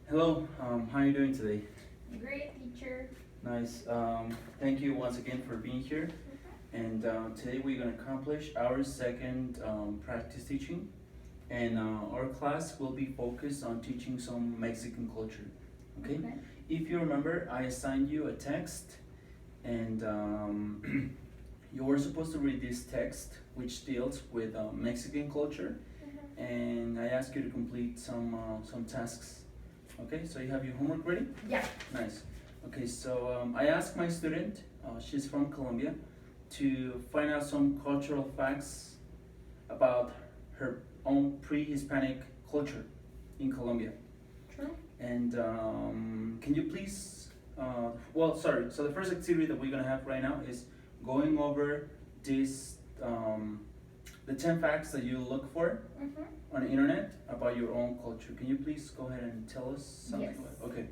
Hello, how are you doing today? Great teacher. Nice. Thank you once again for being here. And today we're going to accomplish our second practice teaching. And our class will be focused on teaching some Mexican culture. Okay? If you remember, I assigned you a text, and you were supposed to read this text, which deals with Mexican culture. And I asked you to complete some tasks. Okay, so you have your homework ready? Yeah. Nice. Okay, so I asked my student, she's from Colombia, to find out some cultural facts about her own pre-Hispanic culture in Colombia. True. And can you please, so the first activity that we're gonna have right now is going over this, the 10 facts that you look for on the internet about your own culture. Can you please go ahead and tell us something? Yes. Okay.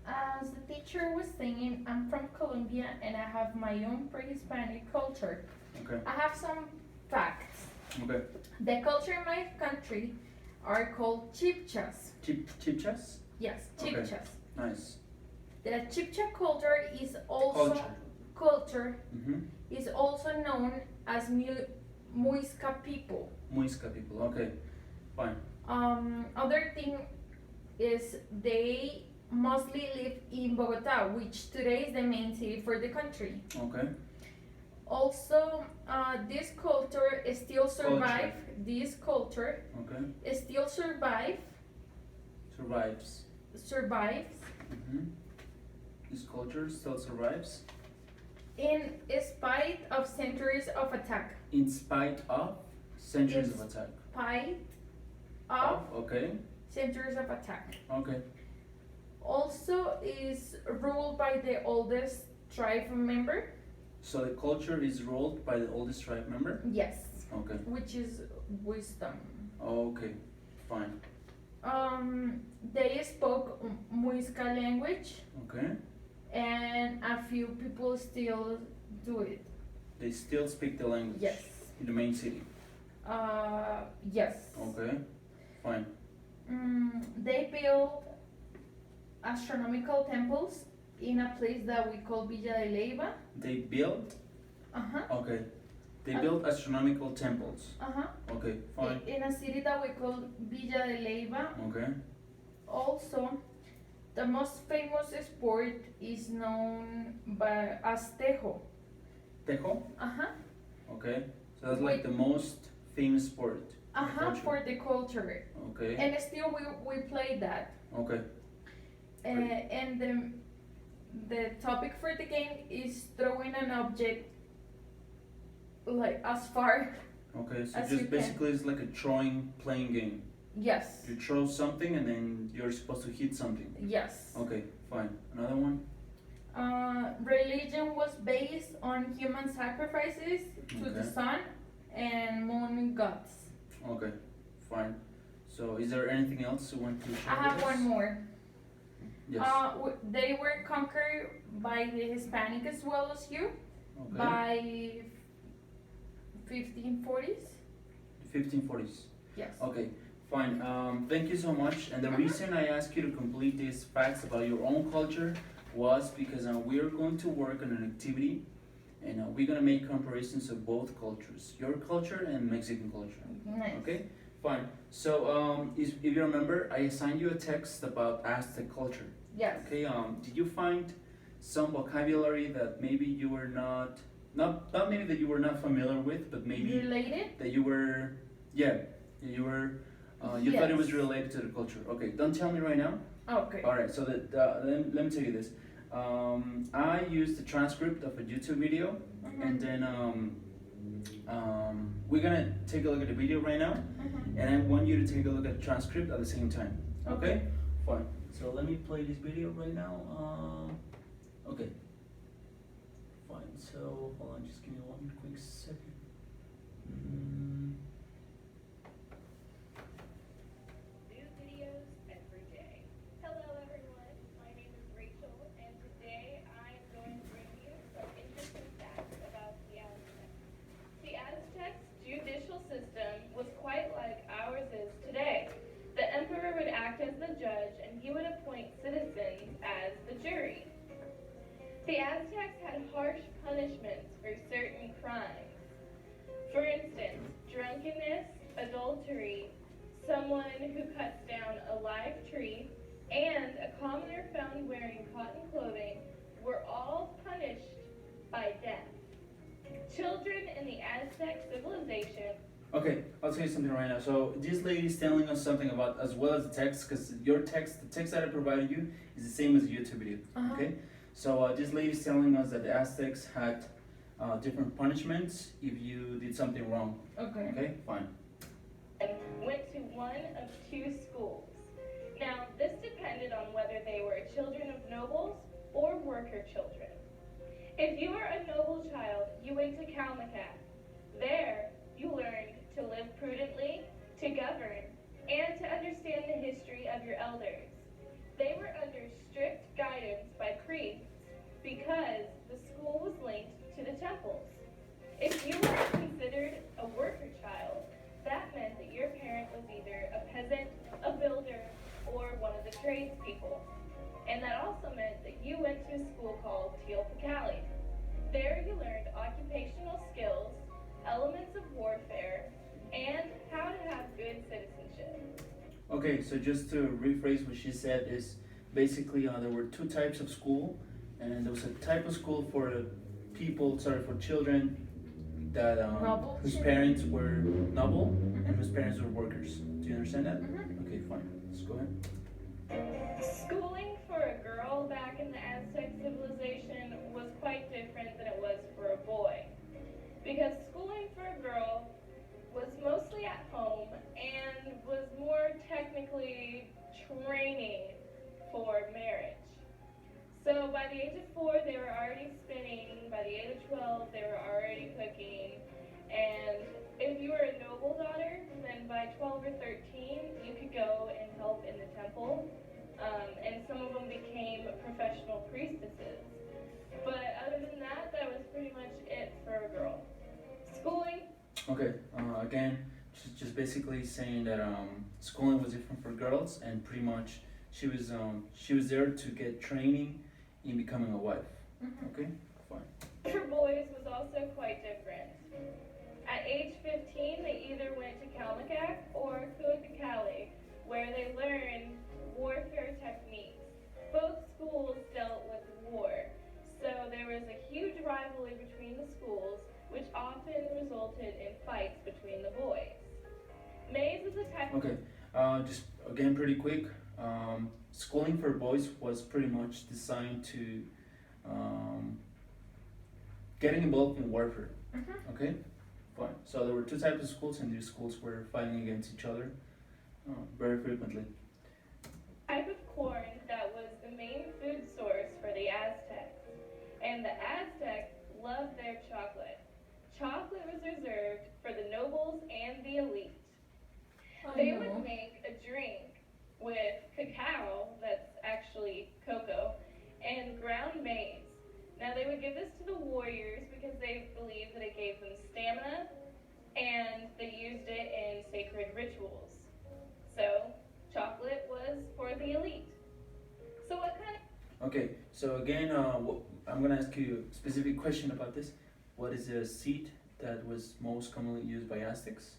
As the teacher was saying, I'm from Colombia and I have my own pre-Hispanic culture. Okay. I have some facts. Okay. The culture in my country are called Chipchas. Chipchas? Yes, Okay. Chipchas. Nice. The Chipcha culture is also is also known as Muisca people. Muisca people. Okay. Fine. Other thing is they mostly live in Bogota, which today is the main city for the country. Okay. Also, this culture still survive. This culture Okay. still Survives. survives This culture still survives in spite of centuries of attack. in spite of centuries of attack. Spite of Okay. centuries of attack. Okay. Also is ruled by the oldest tribe member. So the culture is ruled by the oldest tribe member? Yes. Okay. Which is wisdom. Okay. Fine. They spoke Muisca language, Okay. and a few people still do it. They still speak the language? Yes. In the main city? Yes. Okay. Fine. They build astronomical temples in a place that we call Villa de Leyva. They built? Okay. They built astronomical temples? Okay, fine. In a city that we call Villa de Leyva. Okay. Also, the most famous sport is known as Tejo. Tejo? Okay. So that's like the most famous sport. For the culture. Okay. And still we play that. Okay. And the topic for the game is throwing an object like as far. Okay, so as just you basically it's like a throwing playing game. Yes. You throw something and then you're supposed to hit something. Yes. Okay, fine. Another one? Religion was based on human sacrifices to the sun and moon gods. Okay, fine. So is there anything else you want to share? I have one more. Yes. They were conquered by the Hispanic as well as you by 1540s. 1540s. Yes. Okay, fine. Thank you so much. And the reason I asked you to complete these facts about your own culture was because we are going to work on an activity, and we're gonna make comparisons of both cultures, your culture and Mexican culture. Nice. Okay, fine. So if you remember, I assigned you a text about Aztec culture. Yes. Okay. Did you find some vocabulary that maybe you were not maybe that you were not familiar with, but maybe related? that you were, you thought it was related to the culture. Okay, don't tell me right now. Okay. All right. So let me tell you this. I used the transcript of a YouTube video, and then we're gonna take a look at the video right now, and I want you to take a look at the transcript at the same time. Okay? Fine. So let me play this video right now. Okay. Fine. So hold on, just give me one quick second. New videos every day. Hello everyone, my name is Rachel, and today I am going to bring you some interesting facts about the Aztecs. The Aztecs' judicial system was quite like ours is today. The emperor would act as the judge, and he you would appoint citizens as the jury. The Aztecs had harsh punishments for certain crimes. For instance, drunkenness, adultery, someone who cuts down a live tree, and a commoner found wearing cotton clothing were all punished by death. Children in the Aztec civilization. Okay, I'll tell you something right now. So this lady is telling us something about as well as the text, because your text, the text that I provided you, is the same as the YouTube video. Uh-huh. Okay, so this lady is telling us that the Aztecs had different punishments if you did something wrong. Okay. Okay, fine. Went to one of two schools. Now, this depended on whether they were children of nobles or worker children. If you were a noble child, you went to Kalmykat. There, you learned to live prudently, to govern, and to understand the history of your elders. They were under strict guidance by priests because the school was linked to the temples. If you were considered a worker child, that meant that your parent was either a peasant, a builder, or one of the tradespeople. And that also meant that you went to a school called Teopakali. There you learned occupational skills, elements of warfare, and how to have good citizenship. Okay, so just to rephrase what she said is basically there were two types of school, and there was a type of school for for children that Noble whose children. parents were noble and whose parents were workers. Do you understand that? Mhm. Okay, fine. Let's go ahead. Schooling for a girl back in the Aztec civilization was quite different than it was for a boy. Because schooling for a girl was mostly at home and was more technically training for marriage. So by the age of 4, they were already spinning. By the age of 12, they were already cooking. And if you were a noble daughter, then by 12 or 13, you could go and help in the temple. And some of them became professional priestesses. But other than that, that was pretty much it for a girl. Schooling. Okay, again, just basically saying that schooling was different for girls, and pretty much she was there to get training in becoming a wife. Mhm. Okay, fine. For boys was also quite different. At age 15, they either went to Kalmykat or Kuakakali, where they learned warfare techniques. Both schools dealt with war, so there was a huge rivalry between the schools, which often resulted in fights between the boys. Maize is a type. Okay, just again, pretty quick. Schooling for boys was pretty much designed to getting involved in warfare. Mhm. Okay, fine. So there were two types of schools, and these schools were fighting against each other very frequently. Type of corn that was the main food source for the Aztecs. And the Aztecs loved their chocolate. Chocolate was reserved for the nobles and the elite. I They know. would make a drink with cacao, that's actually cocoa, and ground maize. Now they would give this to the warriors because they believed that it gave them stamina, and they used it in sacred rituals. So, chocolate was for the elite. So what kind of Okay, so again, I'm gonna ask you a specific question about this. What is the seed that was most commonly used by Aztecs?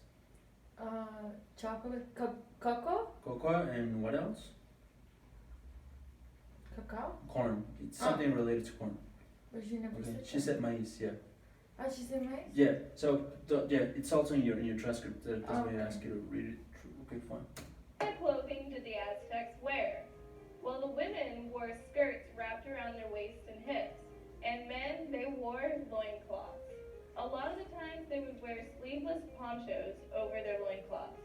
Chocolate, cocoa, Cocoa, and what else? cacao. Corn. It's Oh. something related to corn. But she never Okay, said she that. said maize. Yeah. Oh, she said maize. Yeah. So it's also in your transcript. That's why I Okay. asked you to read it. Okay, fine. clothing did the Aztecs wear? Well, the women wore skirts wrapped around their waists and hips, and men, they wore loincloths. A lot of the times they would wear sleeveless ponchos over their loincloths.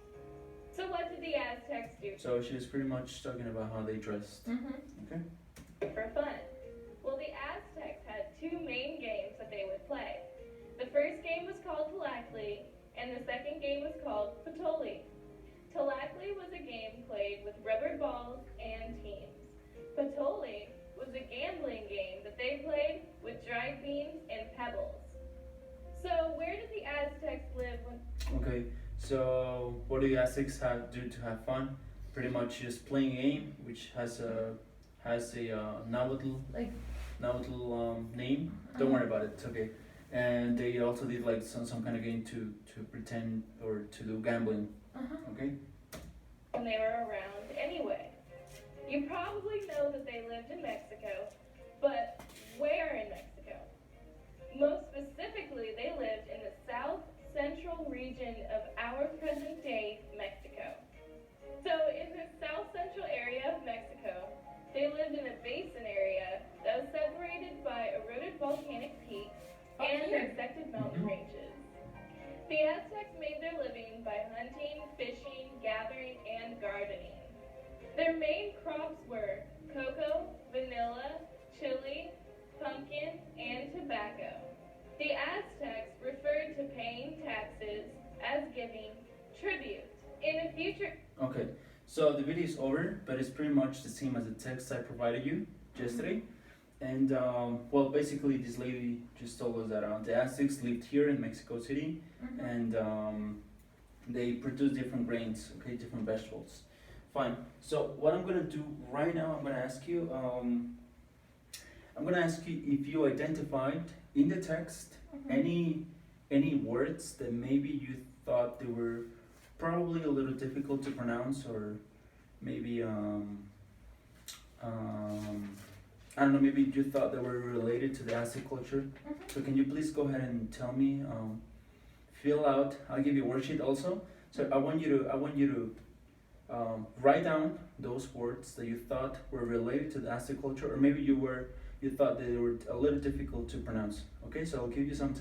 So what did the Aztecs do So she was pretty much talking about how they dressed. Mm-hmm. for fun? Well, the Aztecs had two main games that they would play. The first game was called Tlactli, and the second game was called Patoli. Tlactli was a game played with rubber balls and teams. Patoli was a gambling game that they played with dried beans and pebbles. So where did the Aztecs live when Okay. So what do the Aztecs do to have fun? pretty much just playing a game which has a Nahuatl Like- name. Don't worry about it. It's okay. And they also did like some kind of game to pretend or to do gambling. Okay. when they were around anyway. You probably know that they lived in Mexico, but where in Mexico? Most specifically, they lived in the south central region of our present day Mexico. So in the south central area of Mexico, they lived in a basin area that was separated by eroded volcanic peaks and intersected mountain ranges. The Aztecs made their living by hunting, fishing, gathering, and gardening. Their main crops were cocoa, vanilla, chili, pumpkin, and tobacco. The Aztecs referred to paying taxes as giving tribute. In the future, Okay. So the video is over, but it's pretty much the same as the text I provided you yesterday. And well, basically, this lady just told us that the Aztecs lived here in Mexico City, and they produce different grains, okay, different vegetables. Fine. So what I'm gonna do right now, I'm gonna ask you if you identified in the text any words that maybe you thought they were probably a little difficult to pronounce, or maybe I don't know, maybe you thought they were related to the Aztec culture. So can you please go ahead and tell me, fill out, I'll give you a worksheet also. So I want you to write down those words that you thought were related to the Aztec culture, or maybe you thought they were a little difficult to pronounce. Okay, so I'll give you some time.